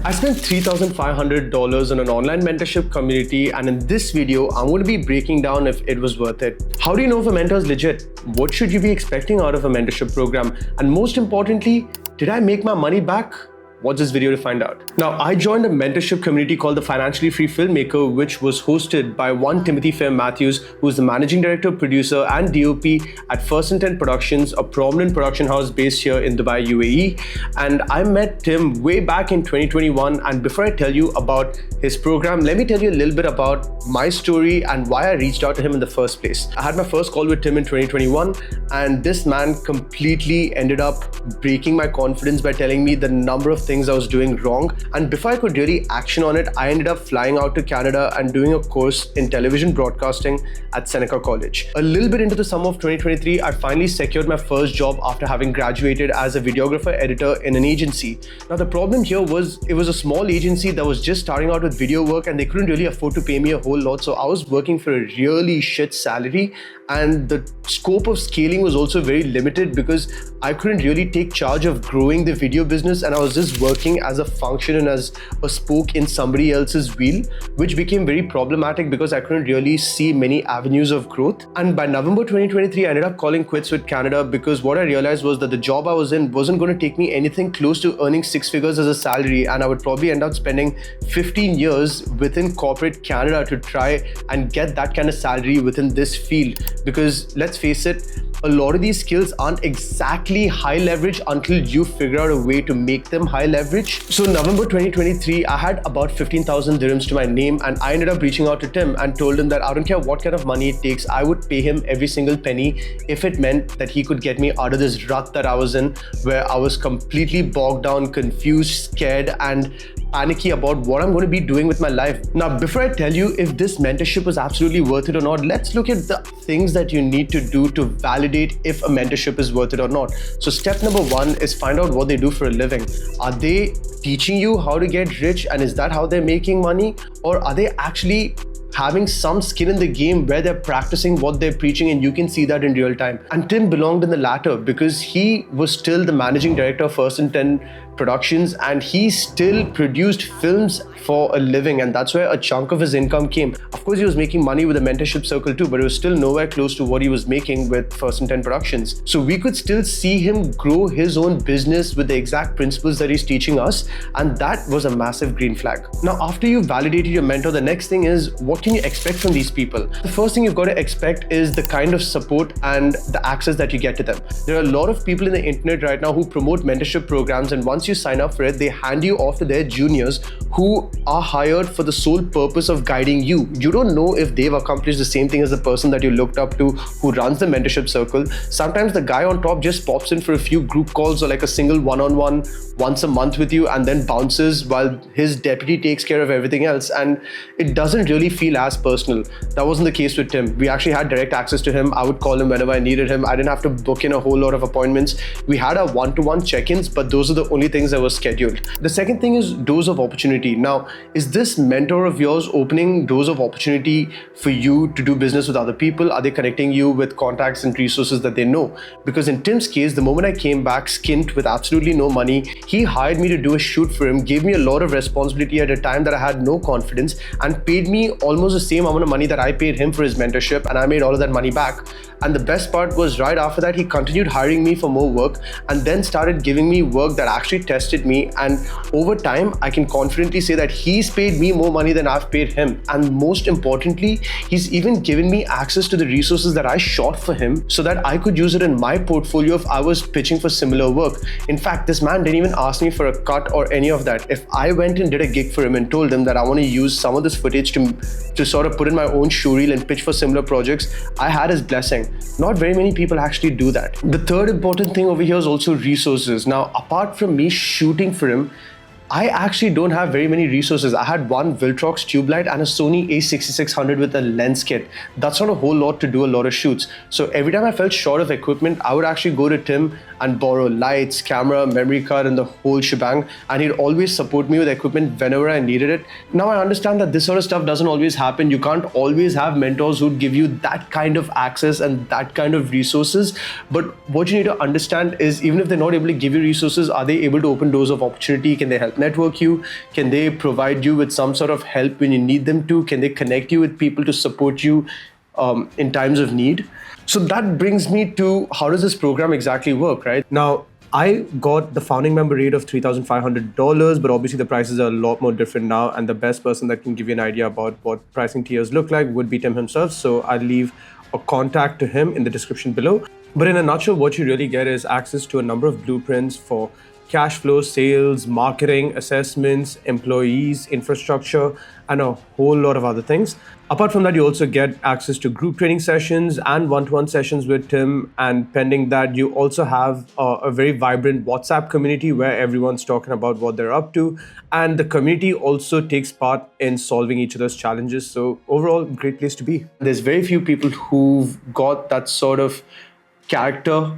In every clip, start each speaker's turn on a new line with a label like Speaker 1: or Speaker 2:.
Speaker 1: I spent $3,500 on an online mentorship community, and in this video, I'm going to be breaking down if it was worth it. How do you know if a mentor is legit? What should you be expecting out of a mentorship program? And most importantly, did I make my money back? Watch this video to find out. Now, I joined a mentorship community called the Financially Free Filmmaker, which was hosted by one Timothy Fair Matthews, who is the managing director, producer, and DOP at First and 10 Productions, a prominent production house based here in Dubai, UAE. And I met Tim way back in 2021. And before I tell you about his program, let me tell you a little bit about my story and why I reached out to him in the first place. I had my first call with Tim in 2021, and this man completely ended up breaking my confidence by telling me the number of things I was doing wrong. And before I could really action on it, I ended up flying out to Canada and doing a course in television broadcasting at Seneca College. A little bit into the summer of 2023, I finally secured my first job after having graduated as a videographer editor in an agency. Now, the problem here was it was a small agency that was just starting out with video work, and they couldn't really afford to pay me a whole lot. So I was working for a really shit salary, and the scope of scaling was also very limited because I couldn't really take charge of growing the video business, and I was just working as a function and as a spoke in somebody else's wheel, which became very problematic because I couldn't really see many avenues of growth. And by November 2023, I ended up calling quits with Canada because what I realized was that the job I was in wasn't going to take me anything close to earning six figures as a salary, and I would probably end up spending 15 years within corporate Canada to try and get that kind of salary within this field. Because let's face it, a lot of these skills aren't exactly high leverage until you figure out a way to make them high leverage. So November 2023, I had about 15,000 dirhams to my name, and I ended up reaching out to Tim and told him that I don't care what kind of money it takes, I would pay him every single penny if it meant that he could get me out of this rut that I was in, where I was completely bogged down, confused, scared, and panicky about what I'm going to be doing with my life. Now, before I tell you if this mentorship was absolutely worth it or not, let's look at the things that you need to do to validate if a mentorship is worth it or not. So step number one is find out what they do for a living. Are they teaching you how to get rich, and is that how they're making money? Or are they actually having some skin in the game where they're practicing what they're preaching, and you can see that in real time? And Tim belonged in the latter because he was still the managing director of First and 10 Productions, and he still produced films for a living, and that's where a chunk of his income came. Of course, he was making money with the mentorship circle too, but it was still nowhere close to what he was making with First and 10 Productions. So we could still see him grow his own business with the exact principles that he's teaching us, and that was a massive green flag. Now, after you've validated your mentor, the next thing is, what can you expect from these people? The first thing you've got to expect is the kind of support and the access that you get to them. There are a lot of people in the internet right now who promote mentorship programs, and once you sign up for it, they hand you off to their juniors who are hired for the sole purpose of guiding you. You don't know if they've accomplished the same thing as the person that you looked up to who runs the mentorship circle. Sometimes the guy on top just pops in for a few group calls or like a single one-on-one once a month with you and then bounces while his deputy takes care of everything else, and it doesn't really feel as personal. That wasn't the case with Tim. We actually had direct access to him. I would call him whenever I needed him. I didn't have to book in a whole lot of appointments. We had our one-to-one check-ins, but those are the only things that were scheduled. The second thing is doors of opportunity. Now, is this mentor of yours opening doors of opportunity for you to do business with other people? Are they connecting you with contacts and resources that they know? Because in Tim's case, the moment I came back skint with absolutely no money, he hired me to do a shoot for him, gave me a lot of responsibility at a time that I had no confidence, and paid me almost the same amount of money that I paid him for his mentorship, and I made all of that money back. And the best part was right after that, he continued hiring me for more work and then started giving me work that actually tested me. And over time, I can confidently say that he's paid me more money than I've paid him. And most importantly, he's even given me access to the resources that I shot for him so that I could use it in my portfolio if I was pitching for similar work. In fact, this man didn't even ask me for a cut or any of that. If I went and did a gig for him and told him that I want to use some of this footage to sort of put in my own show reel and pitch for similar projects, I had his blessing. Not very many people actually do that. The third important thing over here is also resources. Now, apart from me shooting for him, I actually don't have very many resources. I had one Viltrox tube light and a Sony a6600 with a lens kit. That's not a whole lot to do a lot of shoots. So every time I felt short of equipment, I would actually go to Tim and borrow lights, camera, memory card, and the whole shebang. And he'd always support me with equipment whenever I needed it. Now I understand that this sort of stuff doesn't always happen. You can't always have mentors who'd give you that kind of access and that kind of resources. But what you need to understand is, even if they're not able to give you resources, are they able to open doors of opportunity? Can they help network you? Can they provide you with some sort of help when you need them to? Can they connect you with people to support you in times of need? So that brings me to, how does this program exactly work, right? Now, I got the founding member rate of $3,500, but obviously the prices are a lot more different now. And the best person that can give you an idea about what pricing tiers look like would be Tim himself. So I'll leave a contact to him in the description below. But in a nutshell, what you really get is access to a number of blueprints for cash flow, sales, marketing, assessments, employees, infrastructure, and a whole lot of other things. Apart from that, you also get access to group training sessions and one-to-one sessions with Tim. And pending that, you also have a very vibrant WhatsApp community where everyone's talking about what they're up to. And the community also takes part in solving each other's challenges. So overall, great place to be. There's very few people who've got that sort of character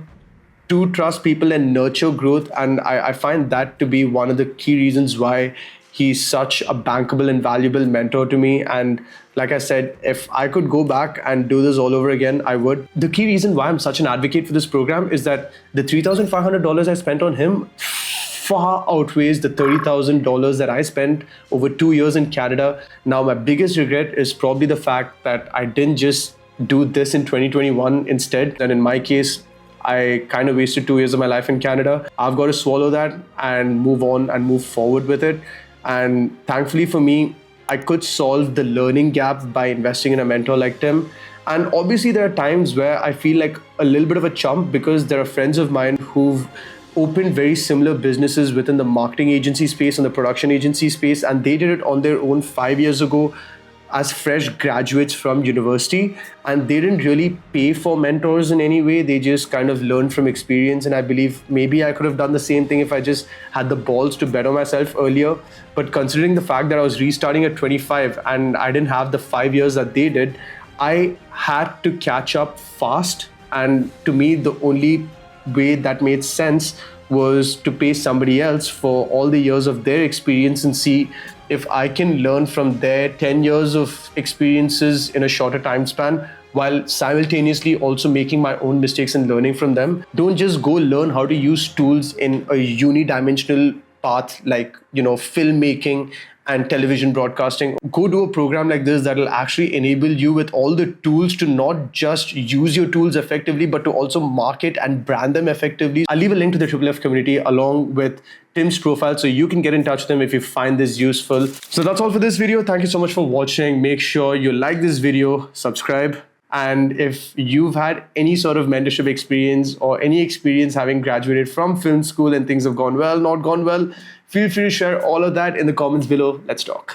Speaker 1: to trust people and nurture growth. And I find that to be one of the key reasons why he's such a bankable and valuable mentor to me. And like I said, if I could go back and do this all over again, I would. The key reason why I'm such an advocate for this program is that the $3,500 I spent on him far outweighs the $30,000 that I spent over 2 years in Canada. Now, my biggest regret is probably the fact that I didn't just do this in 2021 instead. And in my case, I kind of wasted 2 years of my life in Canada. I've got to swallow that and move on and move forward with it. And thankfully for me, I could solve the learning gap by investing in a mentor like Tim. And obviously there are times where I feel like a little bit of a chump, because there are friends of mine who've opened very similar businesses within the marketing agency space and the production agency space. And they did it on their own 5 years ago as fresh graduates from university, and they didn't really pay for mentors in any way. They just kind of learned from experience. And I believe maybe I could have done the same thing if I just had the balls to bet on myself earlier. But considering the fact that I was restarting at 25 and I didn't have the 5 years that they did, I had to catch up fast. And to me, the only way that made sense was to pay somebody else for all the years of their experience and see if I can learn from their 10 years of experiences in a shorter time span, while simultaneously also making my own mistakes and learning from them. Don't just go learn how to use tools in a unidimensional path like, filmmaking and television broadcasting. Go do a program like this that will actually enable you with all the tools to not just use your tools effectively, but to also market and brand them effectively. I'll leave a link to the Triple F community along with Tim's profile, so you can get in touch with him if you find this useful. So that's all for this video. Thank you so much for watching. Make sure you like this video, subscribe. And if you've had any sort of mentorship experience or any experience having graduated from film school and things have gone well, not gone well, feel free to share all of that in the comments below. Let's talk.